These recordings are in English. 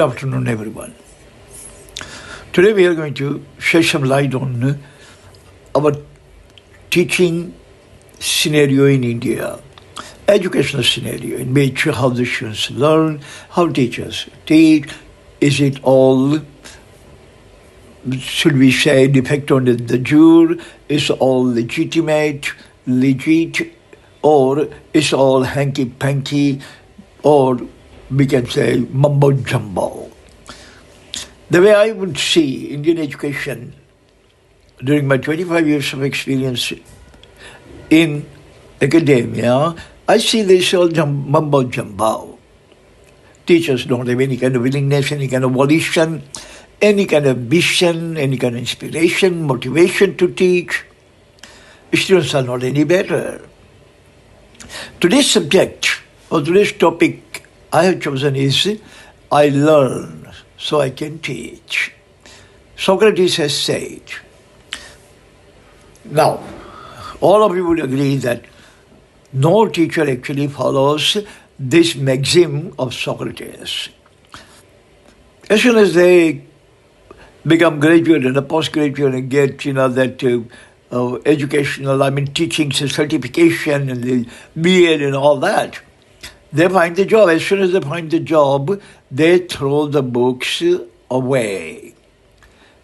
Good afternoon, everyone. Today we are going to shed some light on our teaching scenario in India, educational scenario in which how the students learn, how teachers teach. Is it all, should we say, defect on the jure? Is all legitimate, legit, or is all hanky-panky, or we can say mumbo-jumbo? The way I would see Indian education during my 25 years of experience in academia, I see this all mumbo-jumbo. Teachers don't have any kind of willingness, any kind of volition, any kind of vision, any kind of inspiration, motivation to teach. Students are not any better. Today's subject, or today's topic I have chosen is, I learn so I can teach. Socrates has said. Now, all of you would agree that no teacher actually follows this maxim of Socrates. As soon as they become graduate and a postgraduate and get, that educational, teaching certification and the B.Ed and all that, they find the job. As soon as they find the job, they throw the books away.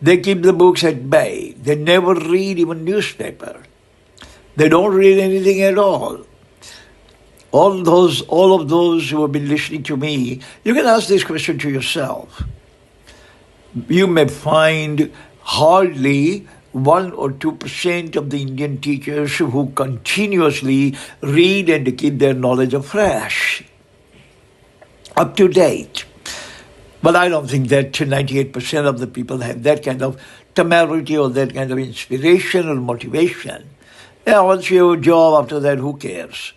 They keep the books at bay. They never read even newspaper. They don't read anything at all. All of those who have been listening to me, you can ask this question to yourself. You may find hardly 1 or 2% of the Indian teachers who continuously read and keep their knowledge fresh, up to date. But I don't think that 98% of the people have that kind of temerity or that kind of inspiration or motivation. Yeah, once you have a job, after that, who cares?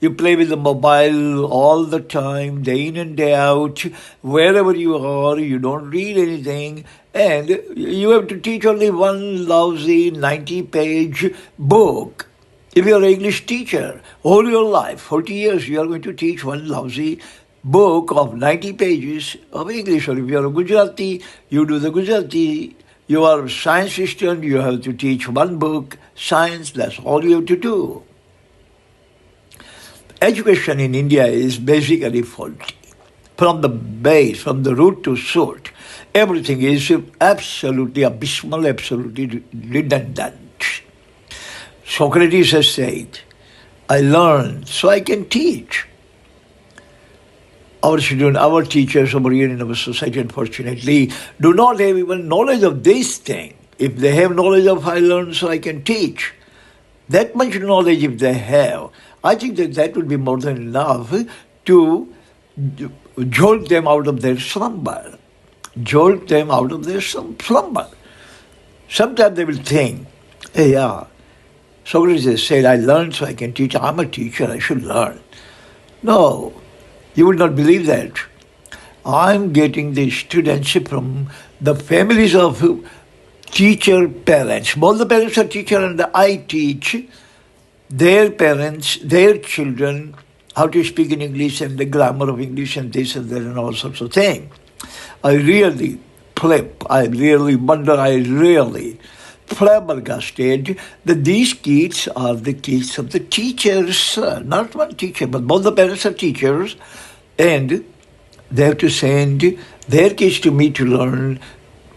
You play with the mobile all the time, day in and day out. Wherever you are, you don't read anything. And you have to teach only one lousy 90-page book. If you're an English teacher, all your life, 40 years, you are going to teach one lousy book of 90 pages of English. Or if you're a Gujarati, you do the Gujarati. You are a science student, you have to teach one book, science, that's all you have to do. Education in India is basically faulty. From the base, from the root to shoot, everything is absolutely abysmal, absolutely redundant. Socrates has said, I learn so I can teach. Our students, our teachers over here in our society, unfortunately, do not have even knowledge of this thing. If they have knowledge of I learn so I can teach, that much knowledge if they have, I think that would be more than enough to jolt them out of their slumber. Jolt them out of their slumber. Sometimes they will think, hey, Socrates said, I learned so I can teach. I'm a teacher, I should learn. No, you will not believe that. I'm getting the students from the families of teacher parents. Both the parents are teachers and I teach their parents, their children, how to speak in English and the grammar of English and this and that and all sorts of things. I really flabbergasted that these kids are the kids of the teachers, not one teacher, but both the parents are teachers, and they have to send their kids to me to learn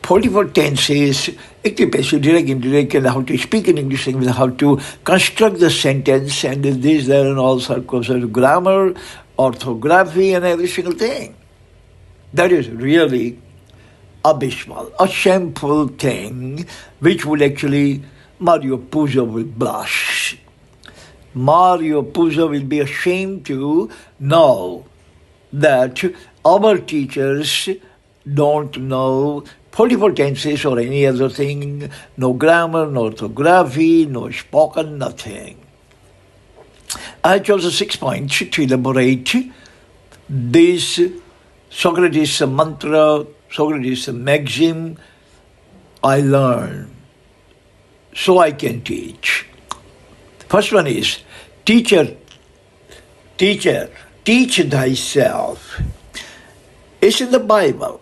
44 tenses, active, passive, direct, indirect, and how to speak in English, and how to construct the sentence, and this, that, and all sorts of grammar, orthography, and every single thing. That is really abysmal, a shameful thing, which would actually, Mario Puzo will blush. Mario Puzo will be ashamed to know that our teachers don't know 44 tenses or any other thing, no grammar, no orthography, no spoken, nothing. I chose 6 points to elaborate this Socrates mantra, Socrates maxim, I learn so I can teach. First one is, teacher, teach thyself. It's in the Bible.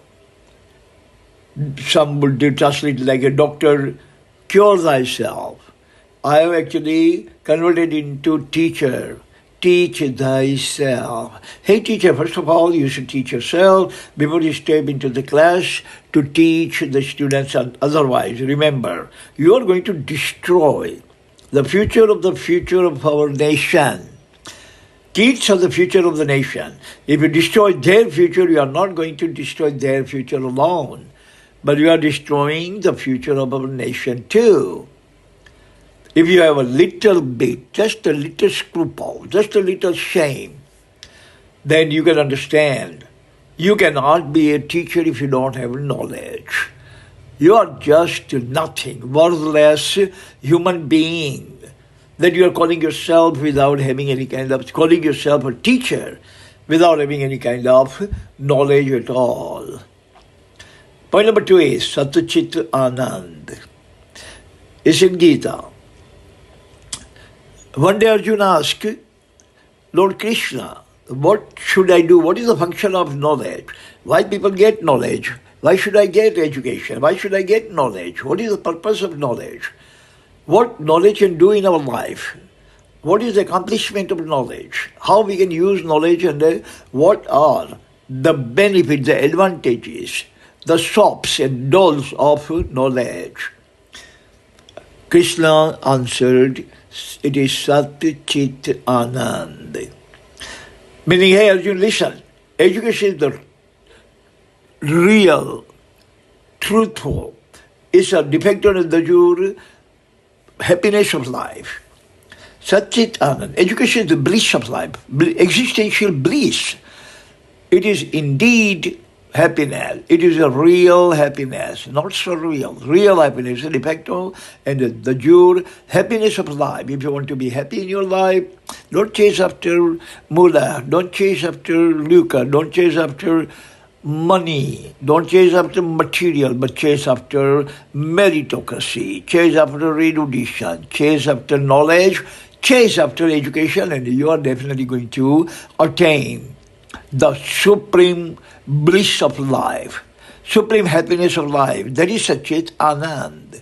Some would translate it like a doctor, cure thyself. I have actually converted into teacher. Teach thyself. Hey teacher, first of all, you should teach yourself before you step into the class to teach the students. And otherwise, remember, you are going to destroy the future of our nation. Kids are the future of the nation. If you destroy their future, you are not going to destroy their future alone, but you are destroying the future of our nation too. If you have a little bit, just a little scruple, just a little shame, then you can understand. You cannot be a teacher if you don't have knowledge. You are just nothing, worthless human being that you are calling yourself without having any kind of, calling yourself a teacher without having any kind of knowledge at all. Point number 2 is Satchit Anand. It's in Gita. One day Arjuna asked, Lord Krishna, what should I do? What is the function of knowledge? Why people get knowledge? Why should I get education? Why should I get knowledge? What is the purpose of knowledge? What knowledge can do in our life? What is the accomplishment of knowledge? How we can use knowledge, and what are the benefits, the advantages, the sops and doles of knowledge? Krishna answered, it is Sat Chit Anand. Meaning, hey Arjuna, listen, education is the real, truthful, is a defector of the jure happiness of life. Sat Chit Anand. Education is the bliss of life, existential bliss. It is indeed happiness. It is a real happiness, not so real. Real happiness, the de facto and the jure happiness of life. If you want to be happy in your life, don't chase after mullah, don't chase after lucre, don't chase after money, don't chase after material, but chase after meritocracy, chase after erudition, chase after knowledge, chase after education, and you are definitely going to attain the supreme bliss of life, supreme happiness of life. That is Satchit Anand.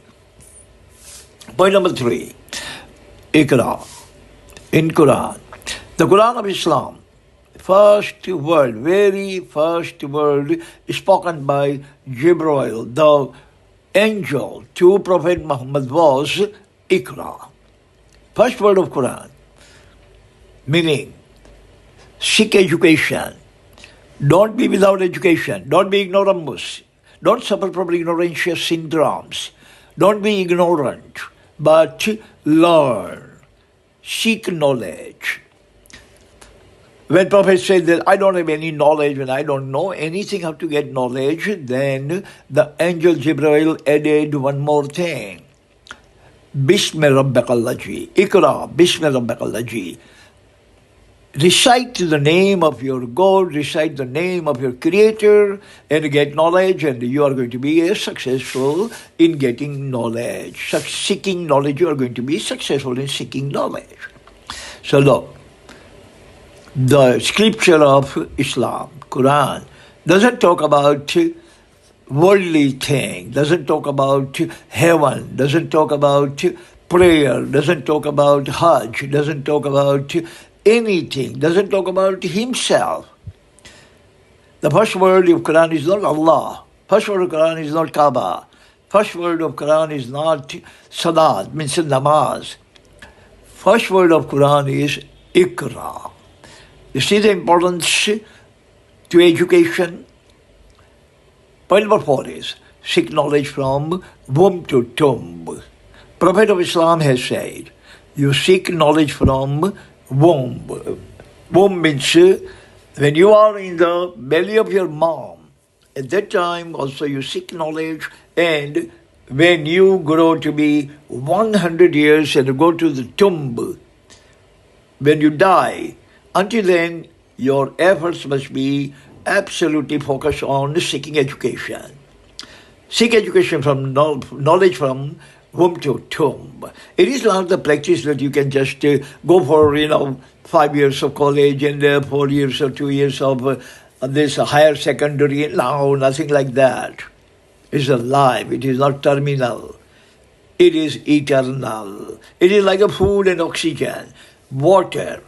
Point number 3, Iqra. In Quran, the Quran of Islam, first word, very first word spoken by Jibreel, the angel to Prophet Muhammad, was Iqra. First word of Quran, meaning seek education. Don't be without education. Don't be ignoramus. Don't suffer from ignorantia syndromes. Don't be ignorant, but learn. Seek knowledge. When Prophet said that I don't have any knowledge, when I don't know anything how to get knowledge, then the angel Jibreel added one more thing. Bismi Rabbakallaji. Iqra, Bismi Rabbakallaji. Recite the name of your God, recite the name of your Creator, and get knowledge, and you are going to be successful in getting knowledge. Seeking knowledge, you are going to be successful in seeking knowledge. So look, the scripture of Islam, Quran, doesn't talk about worldly things, doesn't talk about heaven, doesn't talk about prayer, doesn't talk about Hajj, doesn't talk about anything, doesn't talk about himself. The first word of Quran is not Allah. First word of Quran is not Kaaba. First word of Quran is not Salat, means namaz. First word of Quran is Iqra. You see the importance to education? Point number 4 is seek knowledge from womb to tomb. Prophet of Islam has said, you seek knowledge from womb. Womb means when you are in the belly of your mom, at that time also you seek knowledge, and when you grow to be 100 years and go to the tomb, when you die, until then your efforts must be absolutely focused on seeking education. Seek education from knowledge from womb to tomb. It is not the practice that you can just go for 5 years of college and 4 years or 2 years of this higher secondary. No, nothing like that. It's alive. It is not terminal. It is eternal. It is like a food and oxygen, water,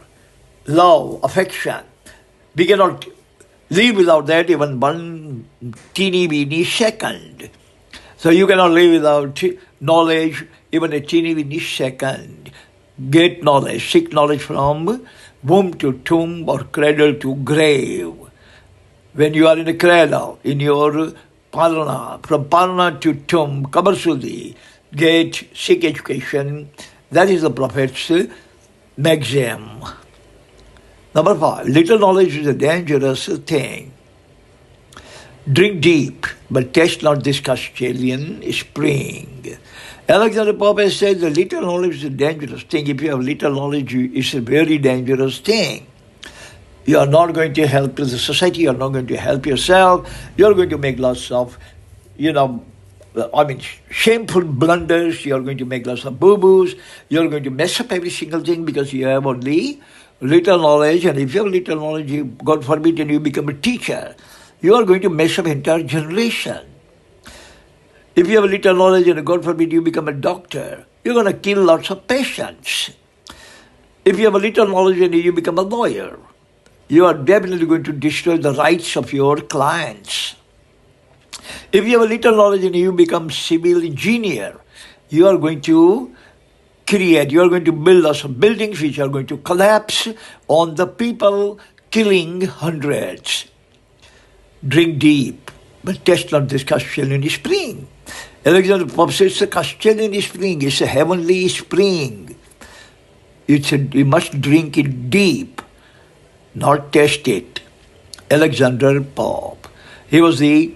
love, affection. We cannot live without that even one teeny weeny second. So you cannot live without knowledge even a teeny weeny second. Get knowledge, seek knowledge from womb to tomb or cradle to grave. When you are in a cradle, in your parana, from parana to tomb, kabarsudi, seek education. That is the Prophet's maxim. Number 5, little knowledge is a dangerous thing. Drink deep, but taste not this Castilian spring. Alexander Pope said that little knowledge is a dangerous thing. If you have little knowledge, it's a very dangerous thing. You are not going to help the society, you are not going to help yourself, you are going to make lots of, shameful blunders, you are going to make lots of boo-boos, you are going to mess up every single thing because you have only little knowledge, and if you have little knowledge, God forbid, and you become a teacher, you are going to mess up entire generation. If you have little knowledge and God forbid you become a doctor, you're going to kill lots of patients. If you have a little knowledge and you become a lawyer, you are definitely going to destroy the rights of your clients. If you have a little knowledge and you become civil engineer, you are going to build lots of buildings which are going to collapse on the people, killing hundreds. Drink deep, but taste not this Castilian spring. Alexander Pope says the Castilian spring is a heavenly spring. You must drink it deep, not taste it. Alexander Pope. He was the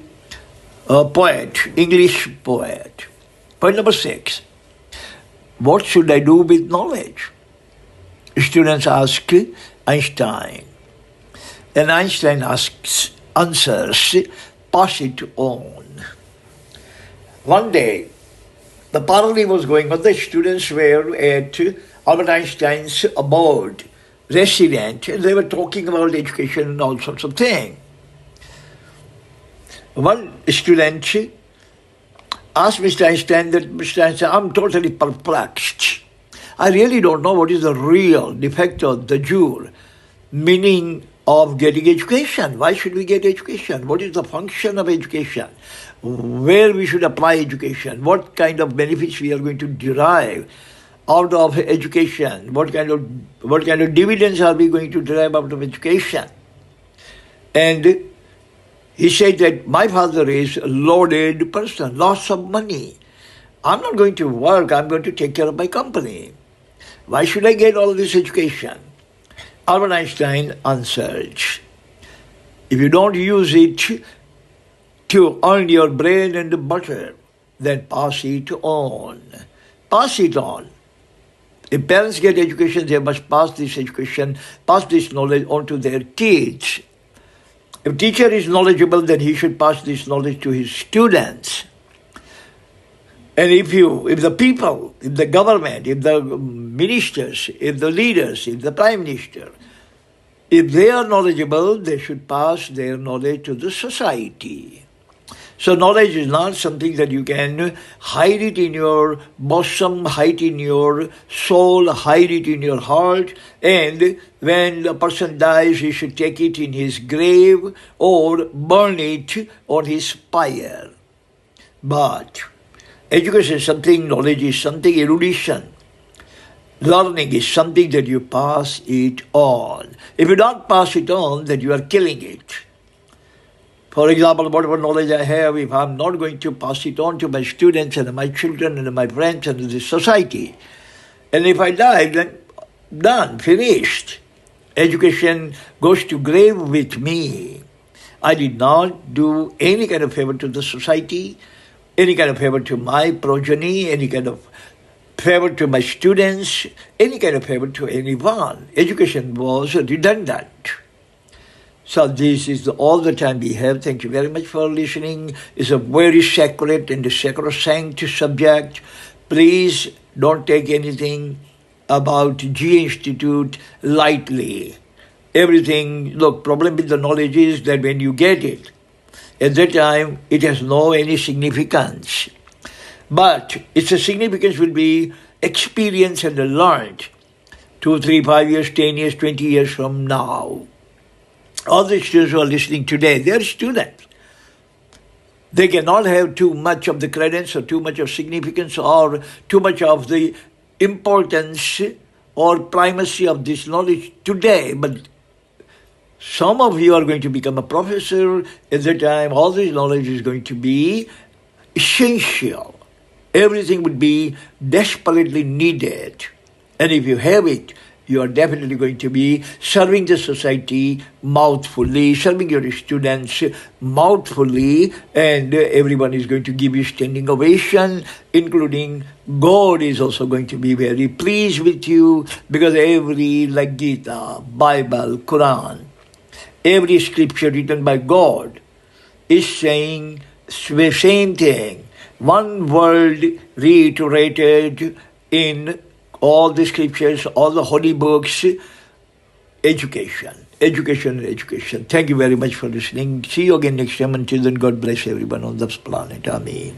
poet, English poet. Point number 6. What should I do with knowledge? Students ask Einstein. And Einstein answers, pass it on. One day, the party was going on. The students were at Albert Einstein's abode, resident, and they were talking about education and all sorts of things. One student asked Mr. Einstein Mr. Einstein, I'm totally perplexed. I really don't know what is the real defect of the jewel, meaning of getting education. Why should we get education? What is the function of education? Where we should apply education? What kind of benefits we are going to derive out of education? What kind of dividends are we going to derive out of education? And he said that my father is a loaded person, lots of money. I'm not going to work, I'm going to take care of my company. Why should I get all this education? Albert Einstein answered, if you don't use it to earn your bread and butter, then pass it on. Pass it on. If parents get education, they must pass this education, pass this knowledge on to their kids. If teacher is knowledgeable, then he should pass this knowledge to his students. And if the people, if the government, if the ministers, if the leaders, if the prime minister, if they are knowledgeable, they should pass their knowledge to the society. So knowledge is not something that you can hide it in your bosom, hide it in your soul, hide it in your heart, and when the person dies, he should take it in his grave or burn it on his pyre. But education is something, knowledge is something, erudition. Learning is something that you pass it on. If you don't pass it on, then you are killing it. For example, whatever knowledge I have, if I'm not going to pass it on to my students and my children and my friends and the society, and if I die, then done, finished. Education goes to grave with me. I did not do any kind of favor to the society, any kind of favor to my progeny, any kind of favor to my students, any kind of favor to anyone. Education was redundant. So this is all the time we have. Thank you very much for listening. It's a very sacred and sacrosanct subject. Please don't take anything about G Institute lightly. everything. Look, problem with the knowledge is that when you get it, at that time it has no any significance. But its significance will be experienced and learned 2, 3, 5 years, 10 years, 20 years from now. All the students who are listening today, they are students. They cannot have too much of the credence or too much of significance or too much of the importance or primacy of this knowledge today. But some of you are going to become a professor. At that time, all this knowledge is going to be essential. Everything would be desperately needed. And if you have it, you are definitely going to be serving the society mouthfully, serving your students mouthfully, and everyone is going to give you standing ovation, including God is also going to be very pleased with you, because every, like Gita, Bible, Quran, every scripture written by God is saying the same thing. One word reiterated in all the scriptures, all the holy books: education, education, and education. Thank you very much for listening. See you again next time. Until then, God bless everyone on this planet. Amen.